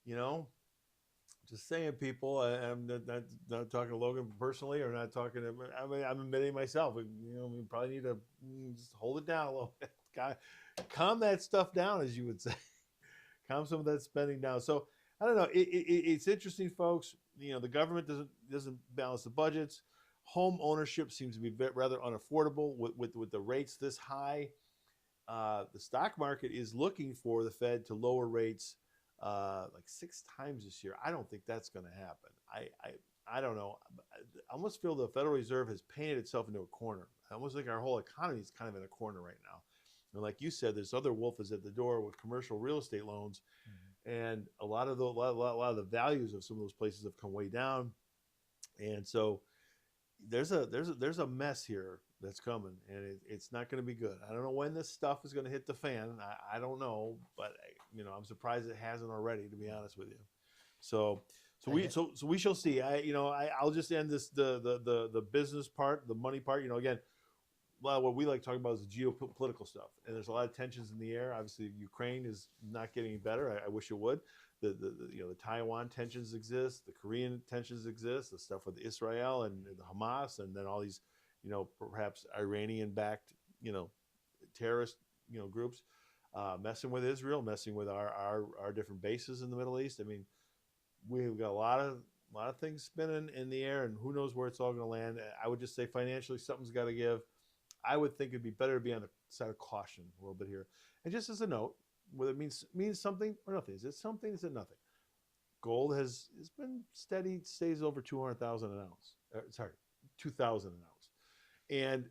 You know, just saying, people. I'm not talking to Logan personally, or not talking to. I mean, I'm admitting myself. You know, we probably need to just hold it down a little bit. Calm that stuff down, as you would say. Calm some of that spending down. So I don't know. It's interesting, folks. You know, the government doesn't balance the budgets. Home ownership seems to be rather unaffordable with the rates this high. The stock market is looking for the Fed to lower rates like 6 times this year. I don't think that's going to happen. I don't know. I almost feel the Federal Reserve has painted itself into a corner. I almost think our whole economy is kind of in a corner right now. And like you said, this other wolf is at the door with commercial real estate loans, and a lot of the values of some of those places have come way down, and so there's a mess here that's coming, and it's not going to be good. I don't know when this stuff is going to hit the fan. I don't know, but you know, I'm surprised it hasn't already, to be honest with you. So So we shall see. I'll just end this the business part, the money part. Again, what we like talking about is the geopolitical stuff, and there's a lot of tensions in the air. Obviously, Ukraine is not getting better. I wish it would. The Taiwan tensions exist, the Korean tensions exist, the stuff with Israel and the Hamas, and then all these, perhaps Iranian-backed, terrorist, groups, messing with Israel, messing with our different bases in the Middle East. I mean, we've got a lot of things spinning in the air, and who knows where it's all going to land. I would just say financially, something's got to give. I would think it'd be better to be on the side of caution a little bit here. And just as a note, whether it means something or nothing. Is it something? Is it nothing? Gold has been steady, stays over 200,000 an ounce. 2,000 an ounce. And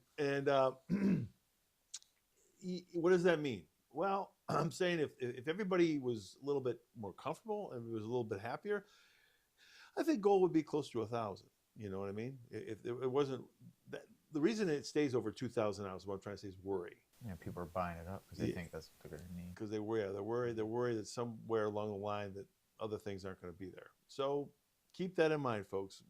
what does that mean? Well, I'm saying if everybody was a little bit more comfortable and was a little bit happier, I think gold would be close to 1,000. You know what I mean? If it wasn't that, the reason it stays over 2,000 ounces, what I'm trying to say is worry. Yeah, people are buying it up because they think that's what they're going to need. Because they're worried. They're worried that somewhere along the line that other things aren't going to be there. So keep that in mind, folks.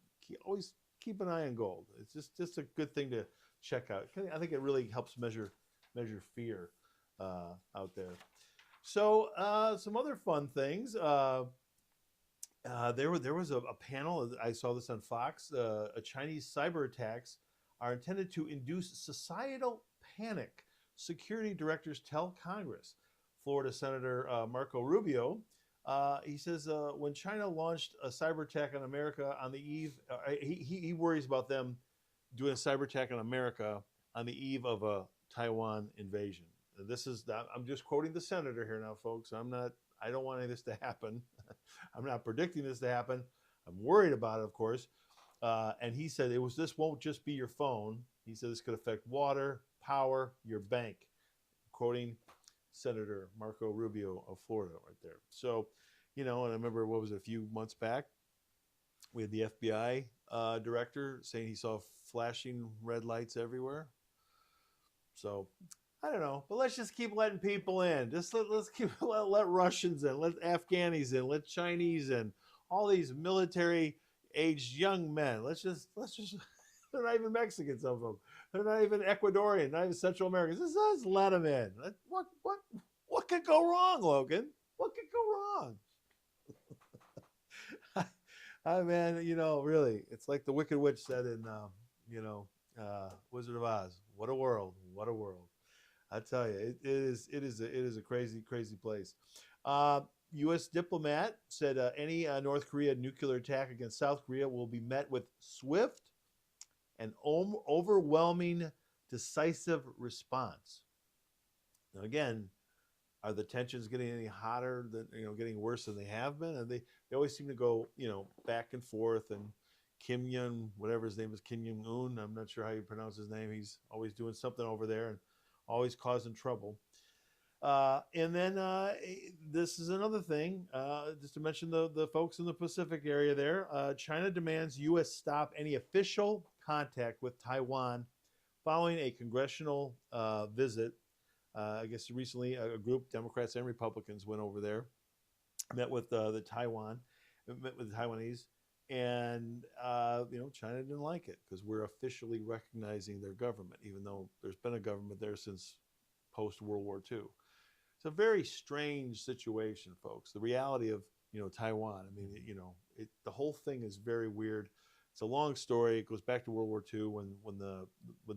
Always keep an eye on gold. It's just a good thing to check out. I think it really helps measure fear out there. So some other fun things. There was a panel. I saw this on Fox. Chinese cyber attacks are intended to induce societal panic, security directors tell Congress. Florida Senator Marco Rubio, he says when China launched a cyber attack on America on the eve, he worries about them doing a cyber attack on America on the eve of a Taiwan invasion. I'm just quoting the senator here now, folks. I don't want any of this to happen. I'm not predicting this to happen. I'm worried about it, of course. And he said this won't just be your phone. He said this could affect water, power, your bank. Quoting Senator Marco Rubio of Florida right there. So, and I remember, what was it, a few months back, we had the FBI director saying he saw flashing red lights everywhere. So, I don't know, but let's just keep letting people in. Just let's let Russians in, let Afghanis in, let Chinese in, all these military-aged young men. Let's just. They're not even Mexican, some of them. They're not even Ecuadorian, not even Central Americans. Let's let them in. What could go wrong, Logan? What could go wrong? Man, really, it's like the Wicked Witch said in, Wizard of Oz. What a world! What a world! I tell you, it is a crazy, crazy place. U.S. diplomat said any North Korea nuclear attack against South Korea will be met with swift and overwhelming, decisive response. Now, again, are the tensions getting any hotter than, getting worse than they have been? And they always seem to go, back and forth. And Kim Jong, whatever his name is, Kim Jong-un, I'm not sure how you pronounce his name. He's always doing something over there and always causing trouble. And then this is another thing, just to mention the folks in the Pacific area there. China demands U.S. stop any official contact with Taiwan following a congressional visit. I guess recently a group, Democrats and Republicans, went over there, met with the Taiwanese, and China didn't like it because we're officially recognizing their government, even though there's been a government there since post-World War II. It's a very strange situation, folks. The reality of Taiwan. I mean, the whole thing is very weird. It's a long story. It goes back to World War II when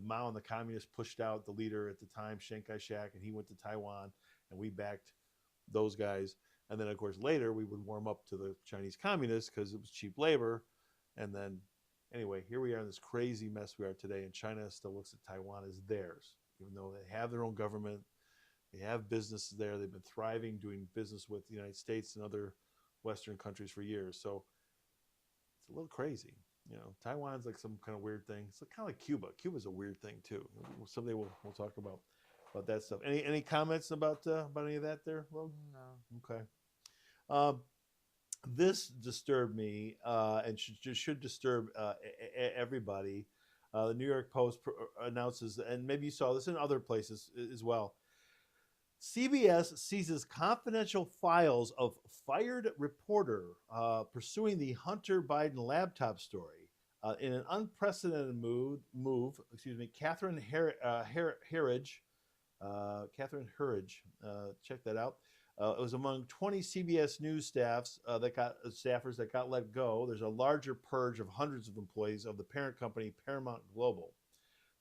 Mao and the communists pushed out the leader at the time, Chiang Kai-shek, and he went to Taiwan, and we backed those guys. And then, of course, later we would warm up to the Chinese communists because it was cheap labor. And then, anyway, here we are in this crazy mess we are today, and China still looks at Taiwan as theirs, even though they have their own government. They have businesses there. They've been thriving, doing business with the United States and other Western countries for years. So it's a little crazy. Taiwan's like some kind of weird thing. It's kind of like Cuba. Cuba's a weird thing too. Someday we'll talk about that stuff. Any comments about any of that there, Logan? No. Okay. This disturbed me and should disturb everybody. The New York Post announces, and maybe you saw this in other places as well. CBS seizes confidential files of fired reporter pursuing the Hunter Biden laptop story. In an unprecedented move, Catherine Herridge, check that out. It was among 20 CBS News staffers that got let go. There's a larger purge of hundreds of employees of the parent company Paramount Global.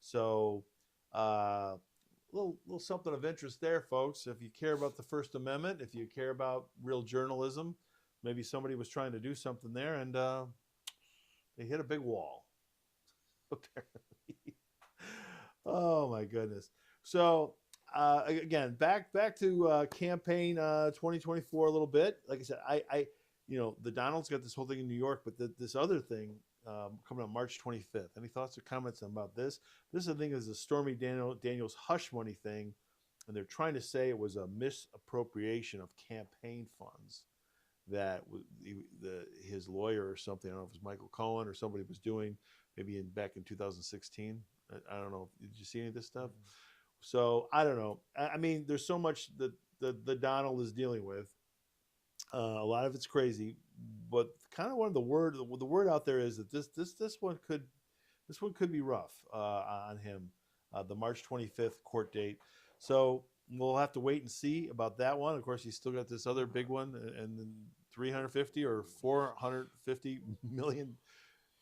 So, little something of interest there, folks. If you care about the First Amendment, if you care about real journalism, maybe somebody was trying to do something there, and they hit a big wall. Apparently. Oh my goodness. So again, back to campaign 2024 a little bit. Like I said, I the Donald's got this whole thing in New York, but this other thing coming up March 25th. Any thoughts or comments about this? This, I think, is a Stormy Daniels hush money thing, and they're trying to say it was a misappropriation of campaign funds that his lawyer or something, I don't know if it was Michael Cohen or somebody was doing, maybe back in 2016. I don't know. Did you see any of this stuff? So I don't know. I mean, there's so much that the Donald is dealing with. A lot of it's crazy, but kind of one of the word out there is that this one could be rough on him. The March 25th court date. So we'll have to wait and see about that one. Of course, he's still got this other big one, and then 350 or 450 million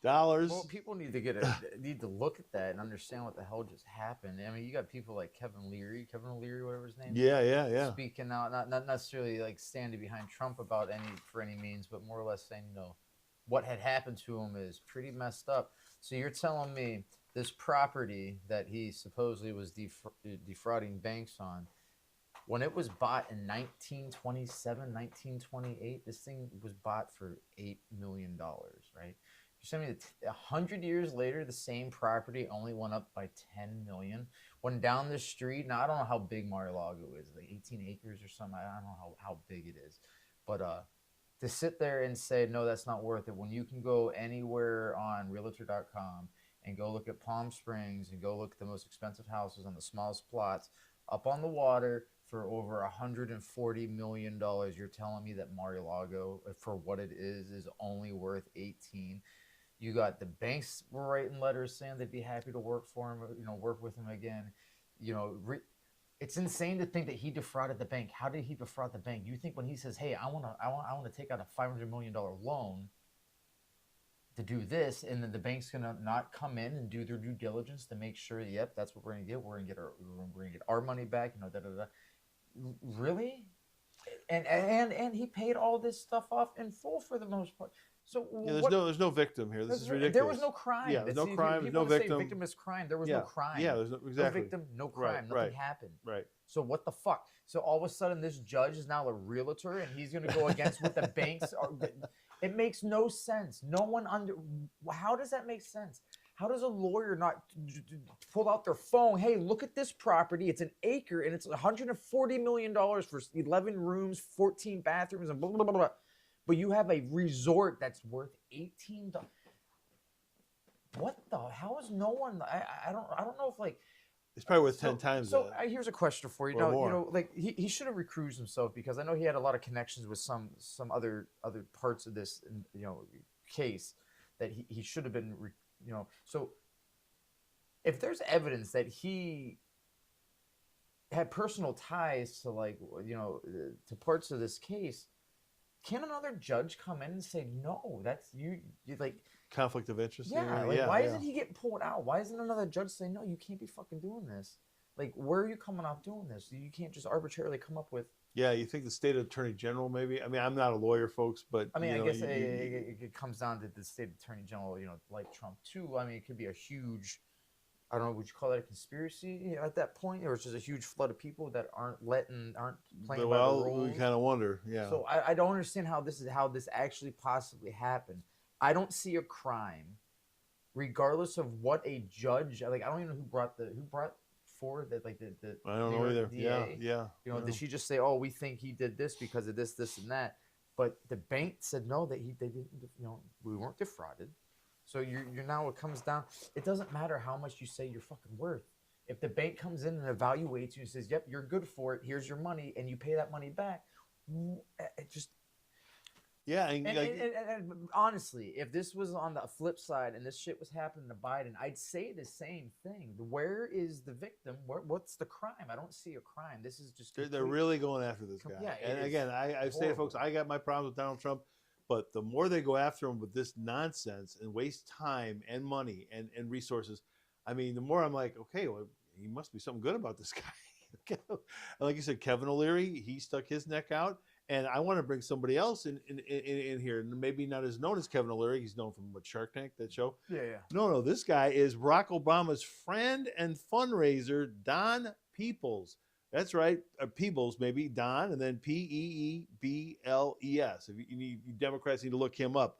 dollars. Well, people need to look at that and understand what the hell just happened. I mean, you got people like Kevin Leary, whatever his name is. Yeah. Speaking out, not necessarily like standing behind Trump about for any means, but more or less saying, what had happened to him is pretty messed up. So you're telling me this property that he supposedly was defrauding banks on, when it was bought in 1927, 1928, this thing was bought for $8 million, right? You're telling me that 100 years later, the same property only went up by $10 million. When down the street, now I don't know how big Mar-a-Lago is, like 18 acres or something. I don't know how big it is. But to sit there and say, no, that's not worth it, when you can go anywhere on Realtor.com and go look at Palm Springs and go look at the most expensive houses on the smallest plots up on the water for over $140 million, you're telling me that Mar-a-Lago, for what it is only worth 18. You got the banks were writing letters saying they'd be happy to work for him, work with him again. It's insane to think that he defrauded the bank. How did he defraud the bank? You think when he says, "Hey, I want to take out a $500 million loan to do this," and then the bank's gonna not come in and do their due diligence to make sure, yep, that's what we're gonna get. We're gonna get our money back. Really? And he paid all this stuff off in full for the most part. So there's no victim here. This is ridiculous. There was no crime. Yeah, there's no crime. There's no victim. Say victim is crime. There was no crime. Yeah, there's exactly. No victim, no crime. Nothing happened. Right. So what the fuck? So all of a sudden, this judge is now a realtor, and he's going to go against what the banks are. It makes no sense. How does that make sense? How does a lawyer not pull out their phone? Hey, look at this property. It's an acre, and it's $140 million for 11 rooms, 14 bathrooms, and blah, blah, blah, blah. But you have a resort that's worth $18. What the? How is no one? I don't know if like. It's probably worth 10 times. So here's a question for you. Like he should have recused himself, because I know he had a lot of connections with some other parts of this case that he should have been. So if there's evidence that he had personal ties to to parts of this case, can another judge come in and say, no, that's you like conflict of interest? Yeah, why isn't he getting pulled out? Why isn't another judge saying, no, you can't be fucking doing this? Like, where are you coming off doing this? You can't just arbitrarily come up with. Yeah, you think the state attorney general maybe? I mean, I'm not a lawyer, folks, but I mean, I guess it comes down to the state attorney general, like Trump too. I mean, it could be a huge, I don't know, would you call that a conspiracy at that point, or it's just a huge flood of people that aren't playing by the rules? Well, we kind of wonder, yeah. So I don't understand how this actually possibly happened. I don't see a crime, regardless of what a judge. Like, I don't even know who brought forward that, like the I don't know either. DA. Yeah. Did she just say, "Oh, we think he did this because of this, this, and that"? But the bank said no, they didn't. We weren't defrauded. So you're now, it comes down. It doesn't matter how much you say you're fucking worth. If the bank comes in and evaluates you and says, "Yep, you're good for it. Here's your money," and you pay that money back, it just Yeah, and honestly, if this was on the flip side and this shit was happening to Biden, I'd say the same thing. Where is the victim? What's the crime? I don't see a crime. This is just they're really going after this guy. Yeah, and again, I've stated, folks, I got my problems with Donald Trump, but the more they go after him with this nonsense and waste time and money and resources, I mean, the more I'm like, okay, well, he must be something good about this guy. Like you said, Kevin O'Leary, he stuck his neck out. And I want to bring somebody else in here, maybe not as known as Kevin O'Leary. He's known from Shark Tank, that show. Yeah. No, this guy is Barack Obama's friend and fundraiser, Don Peoples. That's right, Peebles, maybe Don, and then Peebles. If you Democrats need to look him up.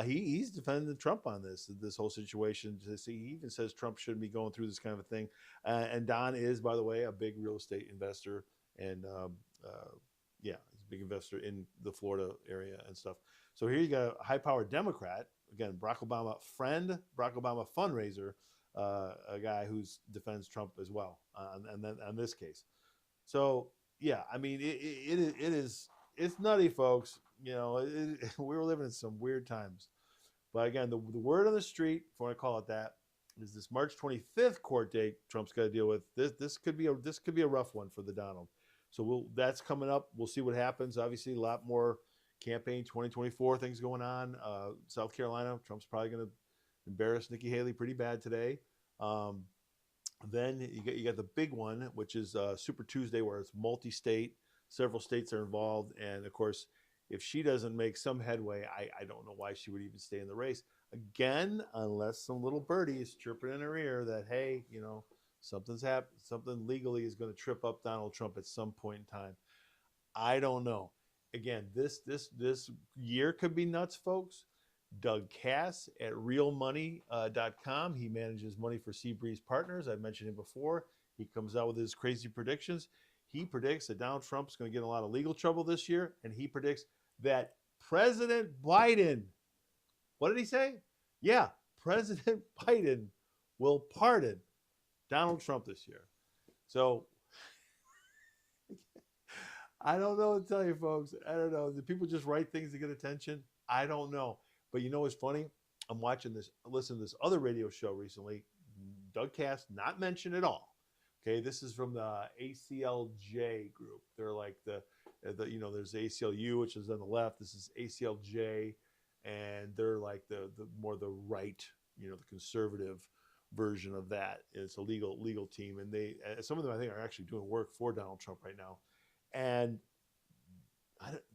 He's defending Trump on this whole situation. He even says Trump shouldn't be going through this kind of a thing. And Don is, by the way, a big real estate investor, and yeah, he's a big investor in the Florida area and stuff. So here you got a high-powered Democrat, again, Barack Obama friend, Barack Obama fundraiser, a guy who defends Trump as well, and then on this case. So yeah, I mean, it's nutty, folks. You know, we were living in some weird times. But again, the word on the street, if I want to call it that, is this March 25th court date Trump's got to deal with. This could be a rough one for the Donald. So that's coming up. We'll see what happens. Obviously, a lot more campaign 2024 things going on. South Carolina, Trump's probably going to embarrass Nikki Haley pretty bad today. Then you got the big one, which is Super Tuesday, where it's multi-state. Several states are involved. And, of course, if she doesn't make some headway, I don't know why she would even stay in the race. Again, unless some little birdie is chirping in her ear that, hey, you know, something's happened. Something legally is going to trip up Donald Trump at some point in time. I don't know. Again, this year could be nuts, folks. Doug Cass at realmoney.com. He manages money for Seabreeze Partners. I've mentioned him before. He comes out with his crazy predictions. He predicts that Donald Trump's going to get in a lot of legal trouble this year, and he predicts that President Biden, what did he say? Yeah, President Biden will pardon Donald Trump this year. So I don't know what to tell you, folks. I don't know. Do people just write things to get attention? I don't know. But you know what's funny? I'm listening to this other radio show recently. Doug Cass, not mentioned at all. Okay, this is from the ACLJ group. They're like the there's ACLU, which is on the left. This is ACLJ, and they're like the more the right, the conservative version of that. It's a legal team, and they some of them I think are actually doing work for Donald Trump right now, and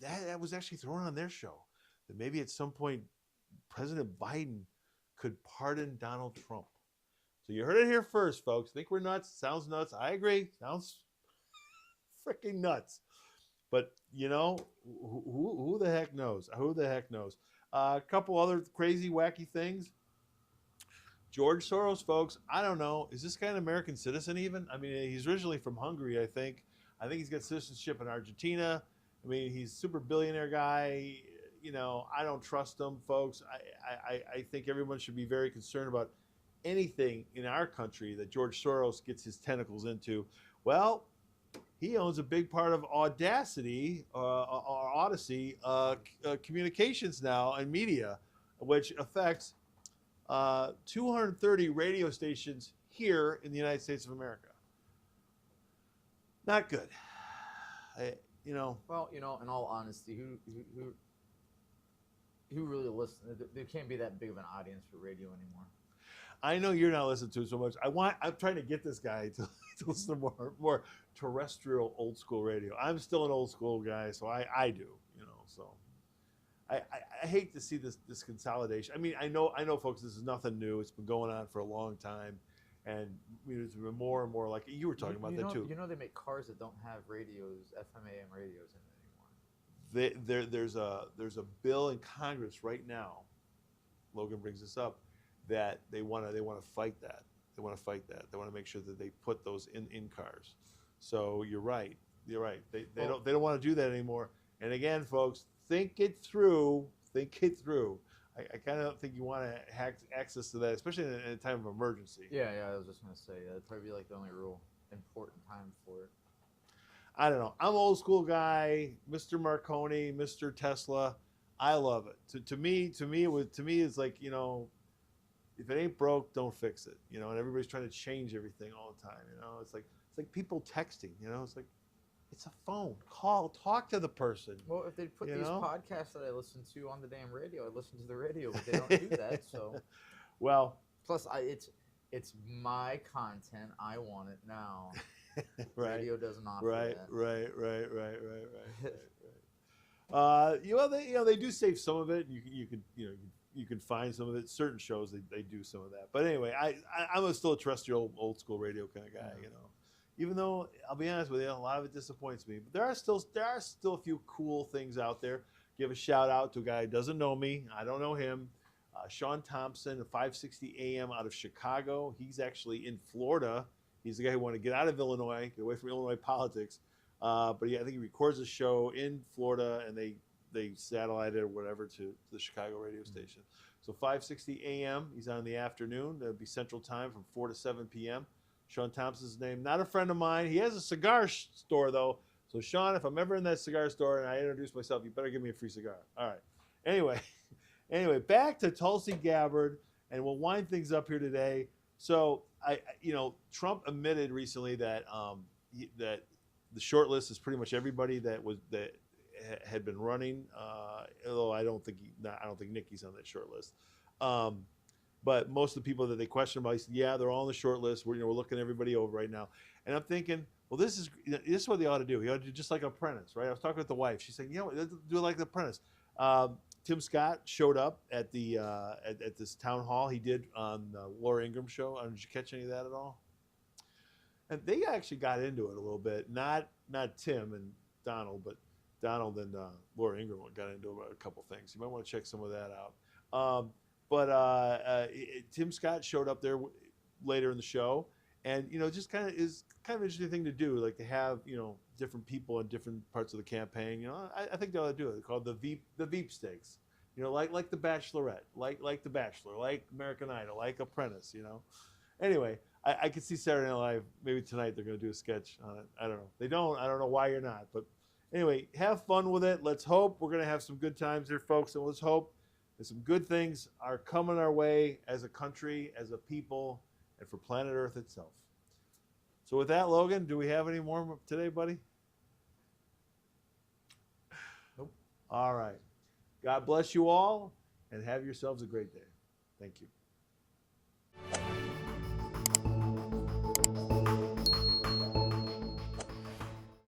that was actually thrown on their show that maybe at some point President Biden could pardon Donald Trump. So you heard it here first, folks. Think we're nuts? Sounds nuts. I agree. Sounds freaking nuts. But who the heck knows? Who the heck knows? A couple other crazy, wacky things. George Soros, folks, I don't know. Is this guy an American citizen even? I mean, he's originally from Hungary, I think. I think he's got citizenship in Argentina. I mean, he's a super billionaire guy. I don't trust him, folks. I think everyone should be very concerned about anything in our country that George Soros gets his tentacles into. Well, he owns a big part of Audacity, or Odyssey, communications now and media, which affects 230 radio stations here in the United States of America. Not good. Well, in all honesty, who really listens? There can't be that big of an audience for radio anymore. I know you're not listening to it so much. I'm trying to get this guy to listen to more terrestrial old school radio. I'm still an old school guy, so I do, so I hate to see this consolidation. I mean, I know folks, this is nothing new. It's been going on for a long time, and there's been more and more, like you were talking about that too. They make cars that don't have radios, FM AM radios in it anymore. There's a bill in Congress right now. Logan brings this up, that they want to fight that. They want to fight that. They want to make sure that they put those in cars. So you're right. They don't want to do that anymore. And again, folks, think it through. I kind of think you want to have access to that, especially in a time of emergency. Yeah, I was just gonna say that'd probably be like the only real important time for it. I don't know. I'm an old school guy, Mr. Marconi, Mr. Tesla. I love it. To me, it's like, you know, if it ain't broke, don't fix it. You know, and everybody's trying to change everything all the time. You know, it's like people texting. You know, it's like it's a phone. Call, talk to the person. Well, if they put You these know? podcasts that I listen to on the damn radio, I listen to the radio, but they don't do that. So, Well, plus, it's my content. I want it now. right, Radio doesn't offer right, that. right. They do save some of it. You can find some of it. Certain shows they do some of that. But anyway, I'm still a terrestrial old school radio kind of guy. You know, even though I'll be honest with you, a lot of it disappoints me. But there are still a few cool things out there. Give a shout out to a guy who doesn't know me. I don't know him. Sean Thompson, 560 AM out of Chicago. He's actually in Florida. He's the guy who wanted to get out of Illinois, get away from Illinois politics. But I think he records a show in Florida, and they satellite it or whatever to the Chicago radio station. So 560 AM, he's on in the afternoon. That'll be Central Time from 4 to 7 p.m. Sean Thompson's name, not a friend of mine. He has a cigar store, though. So, Sean, if I'm ever in that cigar store and I introduce myself, you better give me a free cigar. All right. Anyway, back to Tulsi Gabbard, and we'll wind things up here today. So, Trump admitted recently that that the short list is pretty much everybody that had been running. Although I don't think Nikki's on that short list. But most of the people that they questioned about, he said, yeah, they're all on the short list. We're looking everybody over right now, and I'm thinking, well, this is what they ought to do. He ought to do just like Apprentice, right? I was talking with the wife. She's saying, let's do it like the Apprentice. Tim Scott showed up at the at this town hall he did on the Laura Ingraham show. Did you catch any of that at all? And they actually got into it a little bit. Not Tim and Donald, but Donald and Laura Ingraham got into a couple things. You might want to check some of that out. Tim Scott showed up there later in the show, and just kind of is kind of an interesting thing to do, like to have different people in different parts of the campaign. I think they ought to do it. It's called the Veep stakes. Like the Bachelorette, like the Bachelor, like American Idol, like Apprentice. Anyway, I could see Saturday Night Live maybe tonight they're going to do a sketch on it. I don't know. They don't. I don't know why you're not. But anyway, have fun with it. Let's hope we're going to have some good times here, folks, and let's hope that some good things are coming our way as a country, as a people, and for planet Earth itself. So with that, Logan, do we have any more today, buddy? Nope. All right. God bless you all, and have yourselves a great day. Thank you.